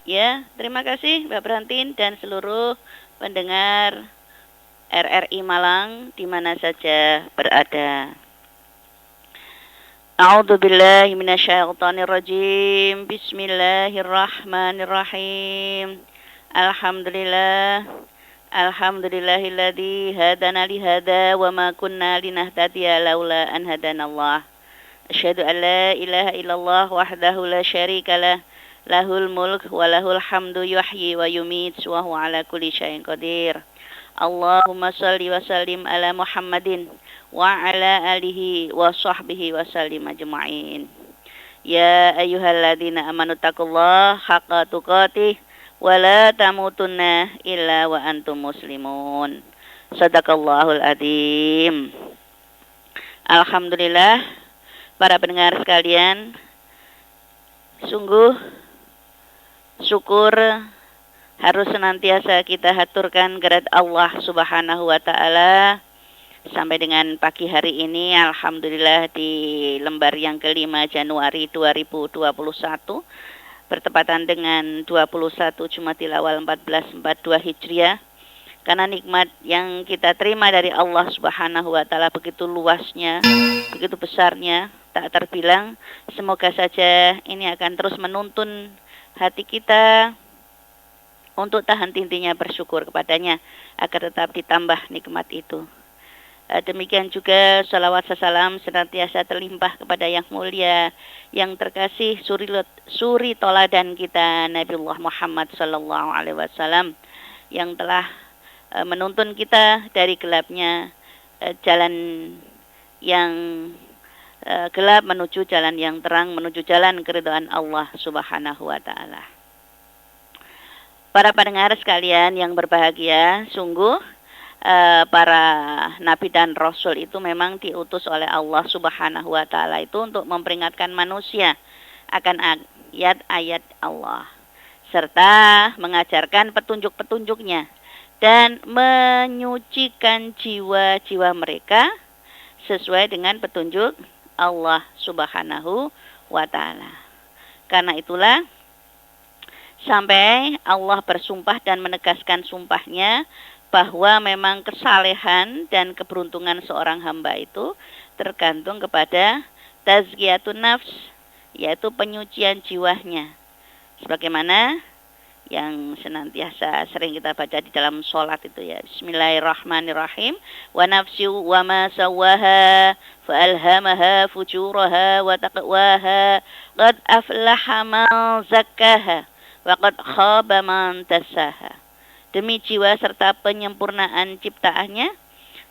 Ya, terima kasih Mbak Brantin dan seluruh pendengar RRI Malang di mana saja berada. A'udzu billahi minasyaitonir rajim. Bismillahirrahmanirrahim. Alhamdulillah. Alhamdulillahilladzi hadana li hada wa ma kunna linahtadiya laula an hadanallah. Asyhadu an la ilaha illallah wahdahu la syarikalah. Lahul mulk wa lahul hamdu yuhyi wa yumit wa huwa ala kulli syai'in qadir. Allahumma salli wa sallim ala Muhammadin wa ala alihi wa sahbihi wa sallim ajma'in. Ya ayyuhalladzina amanu taqullaha haqqa tuqatih wa la tamutunna illa wa antum muslimun. Sadaqallahul adzim. Alhamdulillah, para pendengar sekalian, sungguh syukur harus senantiasa kita haturkan kehadirat Allah Subhanahu wa taala sampai dengan pagi hari ini. Alhamdulillah di lembar yang kelima Januari 2021 bertepatan dengan 21 Jumadil Awal 1442 Hijriah. Karena nikmat yang kita terima dari Allah Subhanahu wa taala begitu luasnya, begitu besarnya, tak terbilang. Semoga saja ini akan terus menuntun hati kita untuk tak henti-hentinya bersyukur kepadanya agar tetap ditambah nikmat itu. Demikian juga salawat salam senantiasa terlimpah kepada yang mulia, yang terkasih, suri toladan kita Nabiullah Muhammad sallallahu alaihi wasallam, yang telah menuntun kita dari gelapnya jalan yang gelap menuju jalan yang terang, menuju jalan keridhaan Allah Subhanahu wa taala. Para pendengar sekalian yang berbahagia, sungguh para nabi dan rasul itu memang diutus oleh Allah Subhanahu wa taala itu untuk memperingatkan manusia akan ayat-ayat Allah serta mengajarkan petunjuk-petunjuknya dan menyucikan jiwa-jiwa mereka sesuai dengan petunjuk Allah Subhanahu wa taala. Karena itulah sampai Allah bersumpah dan menegaskan sumpahnya bahwa memang kesalehan dan keberuntungan seorang hamba itu tergantung kepada tazkiyatun nafs, yaitu penyucian jiwanya. Sebagaimana yang senantiasa sering kita baca di dalam sholat itu ya, Bismillahirrahmanirrahim, wa nafsi wa ma sawaha fa alhamaha fujuraha wa taqwaha qad aflaha man zakkaha wa qad khaba man dassaha. Demi jiwa serta penyempurnaan ciptaannya,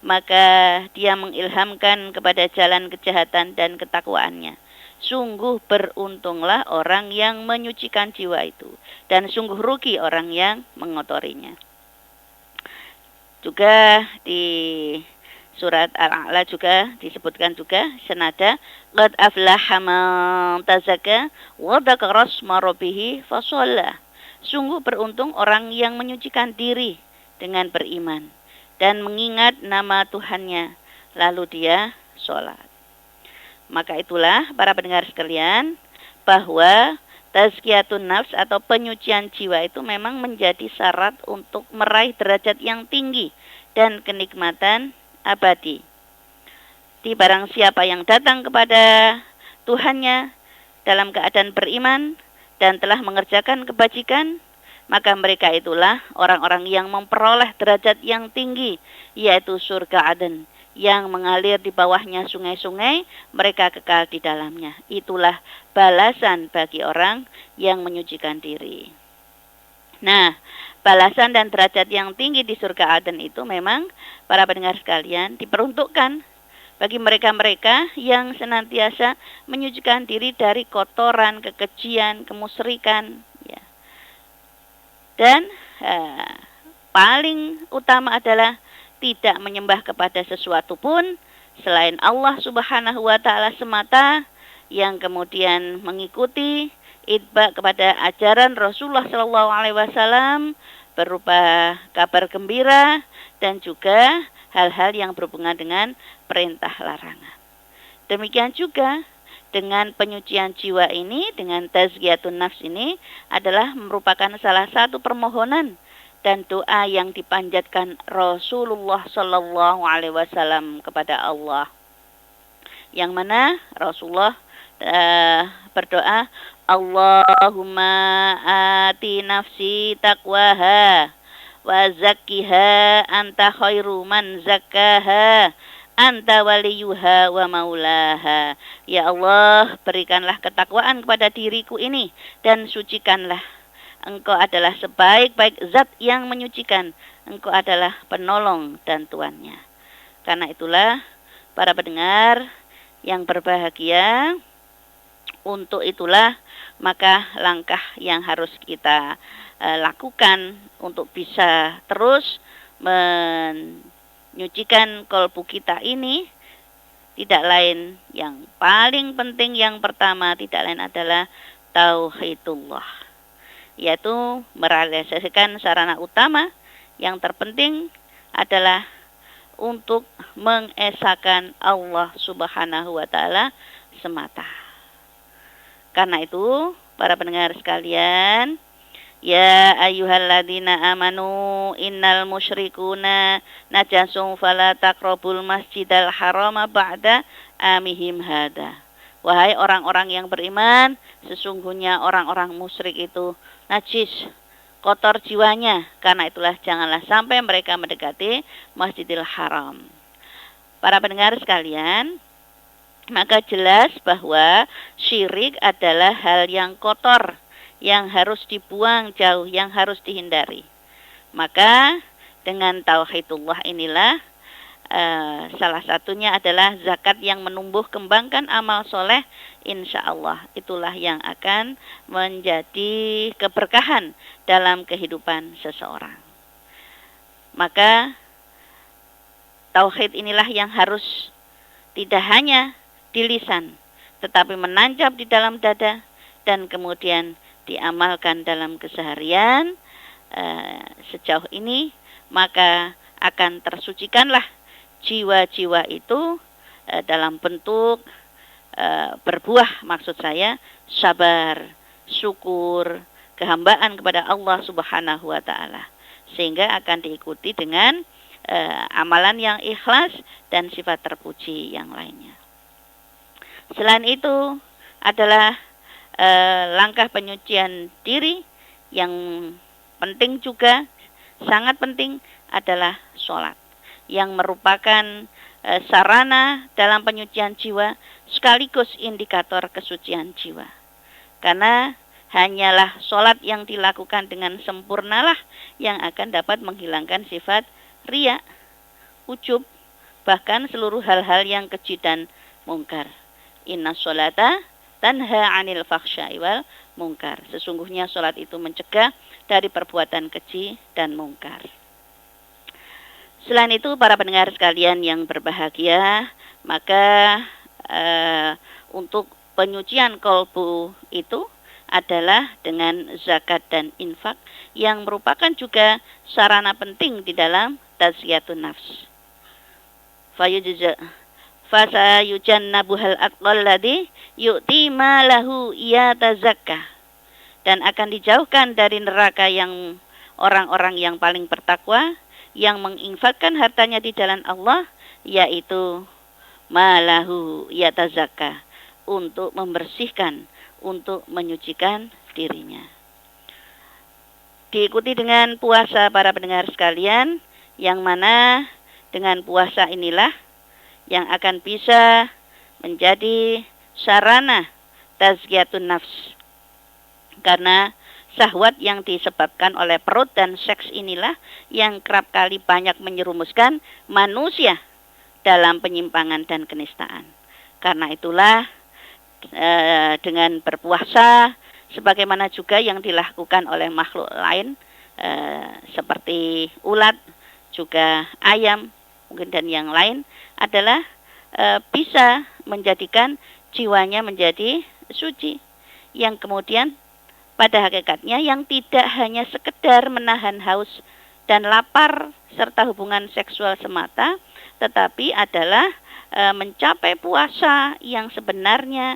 maka dia mengilhamkan kepada jalan kejahatan dan ketakwaannya. Sungguh beruntunglah orang yang menyucikan jiwa itu, dan sungguh rugi orang yang mengotorinya. Juga di surat Al-A'la juga disebutkan juga senada qad aflaha man tazakka wa dzakara asma rabbih fasalla. Sungguh beruntung orang yang menyucikan diri dengan beriman dan mengingat nama Tuhannya, lalu dia sholat. Maka itulah para pendengar sekalian, bahwa tazkiyatun nafs atau penyucian jiwa itu memang menjadi syarat untuk meraih derajat yang tinggi dan kenikmatan abadi. Di barang siapa yang datang kepada Tuhannya dalam keadaan beriman dan telah mengerjakan kebajikan, maka mereka itulah orang-orang yang memperoleh derajat yang tinggi, yaitu surga Aden, yang mengalir di bawahnya sungai-sungai, mereka kekal di dalamnya. Itulah balasan bagi orang yang menyucikan diri. Nah, balasan dan derajat yang tinggi di surga Aden itu memang para pendengar sekalian diperuntukkan bagi mereka-mereka yang senantiasa menyucikan diri dari kotoran, kekejian, kemusyrikan, ya. Dan paling utama adalah tidak menyembah kepada sesuatu pun selain Allah Subhanahu wa taala semata, yang kemudian mengikuti itba kepada ajaran Rasulullah sallallahu alaihi wasallam berupa kabar gembira dan juga hal-hal yang berhubungan dengan perintah larangan. Demikian juga dengan penyucian jiwa ini, dengan tazkiyatun nafs ini adalah merupakan salah satu permohonan dan doa yang dipanjatkan Rasulullah Shallallahu Alaihi Wasallam kepada Allah, yang mana Rasulullah berdoa, Allahumma ati nafsi taqwaha wa zakkiha anta khairu man zakkaha anta waliyuha wa maulaha. Ya Allah, berikanlah ketakwaan kepada diriku ini dan sucikanlah. Engkau adalah sebaik-baik zat yang menyucikan. Engkau adalah penolong dan tuannya. Karena itulah para pendengar yang berbahagia, untuk itulah maka langkah yang harus kita lakukan untuk bisa terus menyucikan kolbu kita ini, tidak lain yang paling penting, yang pertama tidak lain adalah tauhidullah, yaitu merealisasikan sarana utama yang terpenting adalah untuk mengesahkan Allah Subhanahu wa Ta'ala semata. Karena itu, para pendengar sekalian, ya ayyuhalladzina amanu innal musyrikuna najasun fala taqrabul masjidal harama ba'da amihim hada. Wahai orang-orang yang beriman, sesungguhnya orang-orang musyrik itu najis, kotor jiwanya. Karena itulah janganlah sampai mereka mendekati Masjidil Haram. Para pendengar sekalian, maka jelas bahwa syirik adalah hal yang kotor, yang harus dibuang jauh, yang harus dihindari. Maka dengan tauhidullah inilah salah satunya adalah zakat yang menumbuh kembangkan amal soleh, insya Allah itulah yang akan menjadi keberkahan dalam kehidupan seseorang. Maka tauhid inilah yang harus tidak hanya di lisan, tetapi menancap di dalam dada dan kemudian diamalkan dalam keseharian. Sejauh ini maka akan tersucikanlah jiwa-jiwa itu dalam bentuk berbuah, maksud saya sabar, syukur, kehambaan kepada Allah Subhanahu wa Ta'ala, sehingga akan diikuti dengan amalan yang ikhlas dan sifat terpuji yang lainnya. Selain itu adalah langkah penyucian diri yang penting juga, sangat penting adalah sholat, yang merupakan sarana dalam penyucian jiwa sekaligus indikator kesucian jiwa. Karena hanyalah sholat yang dilakukan dengan sempurnalah yang akan dapat menghilangkan sifat riya, ujub, bahkan seluruh hal-hal yang keji dan mungkar. Inna sholata tanha anil fakhsya'i wal mungkar. Sesungguhnya sholat itu mencegah dari perbuatan keji dan mungkar. Selain itu, para pendengar sekalian yang berbahagia, maka untuk penyucian kolbu itu adalah dengan zakat dan infak, yang merupakan juga sarana penting di dalam tazkiyatun nafs. Fasayujannabuhal atqal ladzi yu'ti ma lahu yatazakka, dan akan dijauhkan dari neraka yang orang-orang yang paling bertakwa, yang menginfakkan hartanya di jalan Allah, yaitu malahu yatazakka, untuk membersihkan, untuk menyucikan dirinya. Diikuti dengan puasa, para pendengar sekalian, yang mana dengan puasa inilah yang akan bisa menjadi sarana tazkiyatun nafs. Karena syahwat yang disebabkan oleh perut dan seks inilah yang kerap kali banyak menyerumuskan manusia dalam penyimpangan dan kenistaan. Karena itulah dengan berpuasa, sebagaimana juga yang dilakukan oleh makhluk lain seperti ulat, juga ayam, mungkin dan yang lain, adalah bisa menjadikan jiwanya menjadi suci, yang kemudian pada hakikatnya yang tidak hanya sekedar menahan haus dan lapar serta hubungan seksual semata, tetapi adalah mencapai puasa yang sebenarnya,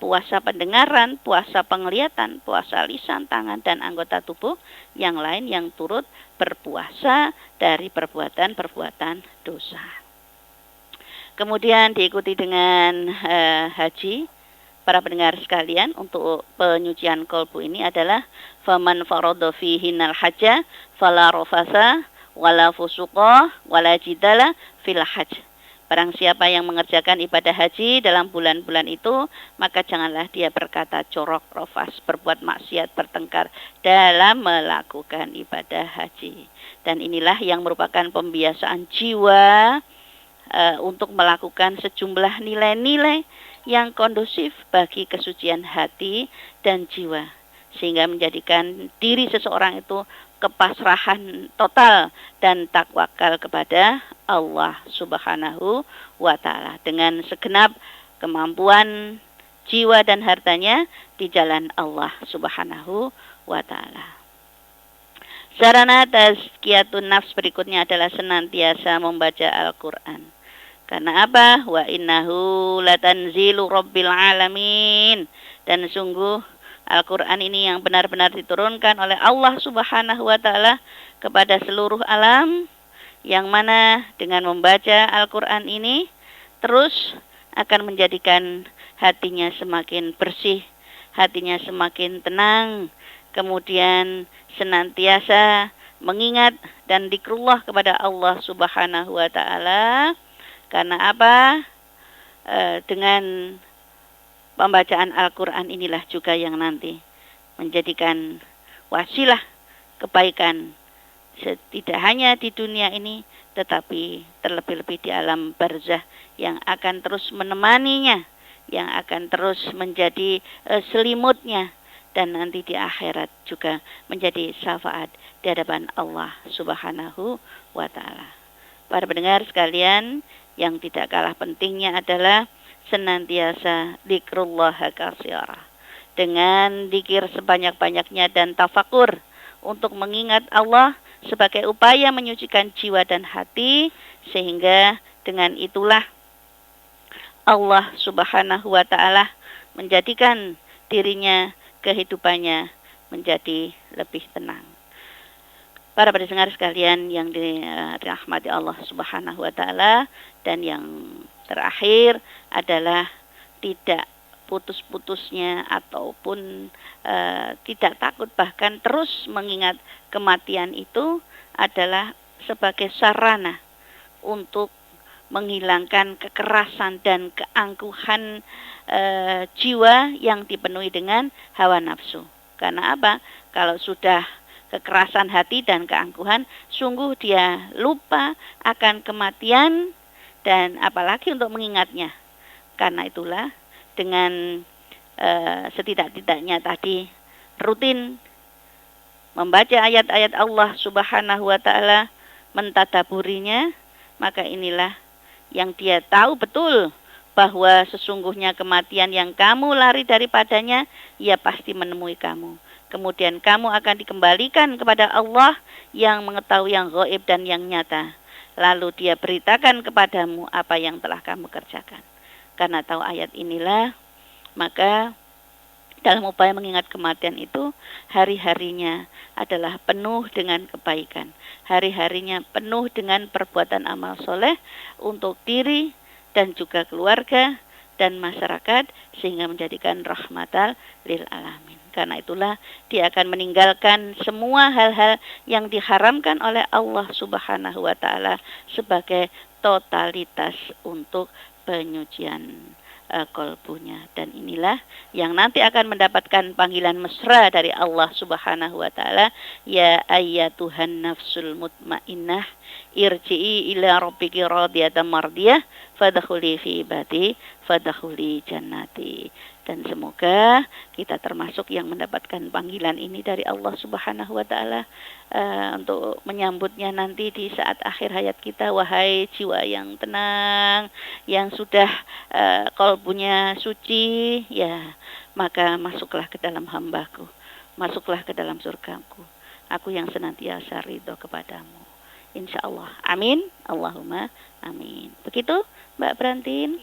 puasa pendengaran, puasa penglihatan, puasa lisan, tangan, dan anggota tubuh yang lain yang turut berpuasa dari perbuatan-perbuatan dosa. Kemudian diikuti dengan haji. Para pendengar sekalian, untuk penyucian kolbu ini adalah faman faradha fihinal hajja fala rafasa wala fusuqa wala jidala fil hajj. Barang siapa yang mengerjakan ibadah haji dalam bulan-bulan itu, maka janganlah dia berkata corok, rofas, berbuat maksiat, bertengkar dalam melakukan ibadah haji. Dan inilah yang merupakan pembiasaan jiwa untuk melakukan sejumlah nilai-nilai yang kondusif bagi kesucian hati dan jiwa, sehingga menjadikan diri seseorang itu kepasrahan total dan takwakal kepada Allah Subhanahu wa Ta'ala dengan segenap kemampuan jiwa dan hartanya di jalan Allah Subhanahu wa Ta'ala. Sarana tazkiyatun nafs berikutnya adalah senantiasa membaca Al-Quran. Karena apa? Wa innahu latanzilu rabbil alamin. Dan sungguh Al-Quran ini yang benar-benar diturunkan oleh Allah Subhanahu wa Ta'ala kepada seluruh alam, yang mana dengan membaca Al-Quran ini terus akan menjadikan hatinya semakin bersih, hatinya semakin tenang, kemudian senantiasa mengingat dan zikrullah kepada Allah Subhanahu wa Ta'ala. Karena apa? Dengan pembacaan Al-Quran inilah juga yang nanti menjadikan wasilah kebaikan, tidak hanya di dunia ini, tetapi terlebih-lebih di alam barzah yang akan terus menemaninya, yang akan terus menjadi selimutnya, dan nanti di akhirat juga menjadi syafaat di hadapan Allah Subhanahu wa Ta'ala. Para pendengar sekalian, yang tidak kalah pentingnya adalah senantiasa zikrullah katsira, dengan zikir sebanyak-banyaknya dan tafakur untuk mengingat Allah sebagai upaya menyucikan jiwa dan hati, sehingga dengan itulah Allah Subhanahu wa Ta'ala menjadikan dirinya, kehidupannya menjadi lebih tenang. Para pendengar sekalian yang dirahmati Allah Subhanahu wa Ta'ala, dan yang terakhir adalah tidak putus-putusnya ataupun tidak takut, bahkan terus mengingat kematian itu adalah sebagai sarana untuk menghilangkan kekerasan dan keangkuhan jiwa yang dipenuhi dengan hawa nafsu. Karena apa? Kalau sudah kekerasan hati dan keangkuhan, sungguh dia lupa akan kematian dan apalagi untuk mengingatnya. Karena itulah dengan setidak-tidaknya tadi rutin membaca ayat-ayat Allah Subhanahu wa Ta'ala, mentadaburinya, maka inilah yang dia tahu betul bahwa sesungguhnya kematian yang kamu lari daripadanya, ia pasti menemui kamu. Kemudian kamu akan dikembalikan kepada Allah yang mengetahui yang gaib dan yang nyata. Lalu dia beritakan kepadamu apa yang telah kamu kerjakan. Karena tahu ayat inilah, maka dalam upaya mengingat kematian itu, hari-harinya adalah penuh dengan kebaikan. Hari-harinya penuh dengan perbuatan amal soleh untuk diri dan juga keluarga dan masyarakat, sehingga menjadikan rahmatal lil alamin. Karena itulah dia akan meninggalkan semua hal-hal yang diharamkan oleh Allah Subhanahu wa Ta'ala sebagai totalitas untuk penyucian kolbunya. Dan inilah yang nanti akan mendapatkan panggilan mesra dari Allah Subhanahu wa Ta'ala, ya ayyatuhan nafsul mutmainnah irji'i ila rabbiki radiyatan mardiyah fadkhuli fi ibadi fadkhuli jannati. Dan semoga kita termasuk yang mendapatkan panggilan ini dari Allah Subhanahu wa Ta'ala untuk menyambutnya nanti di saat akhir hayat kita. Wahai jiwa yang tenang, yang sudah kolbunya suci, ya, maka masuklah ke dalam hambaku, masuklah ke dalam surgaku. Aku yang senantiasa ridho kepadamu, insya Allah. Amin. Allahumma amin. Begitu Mbak Brantin.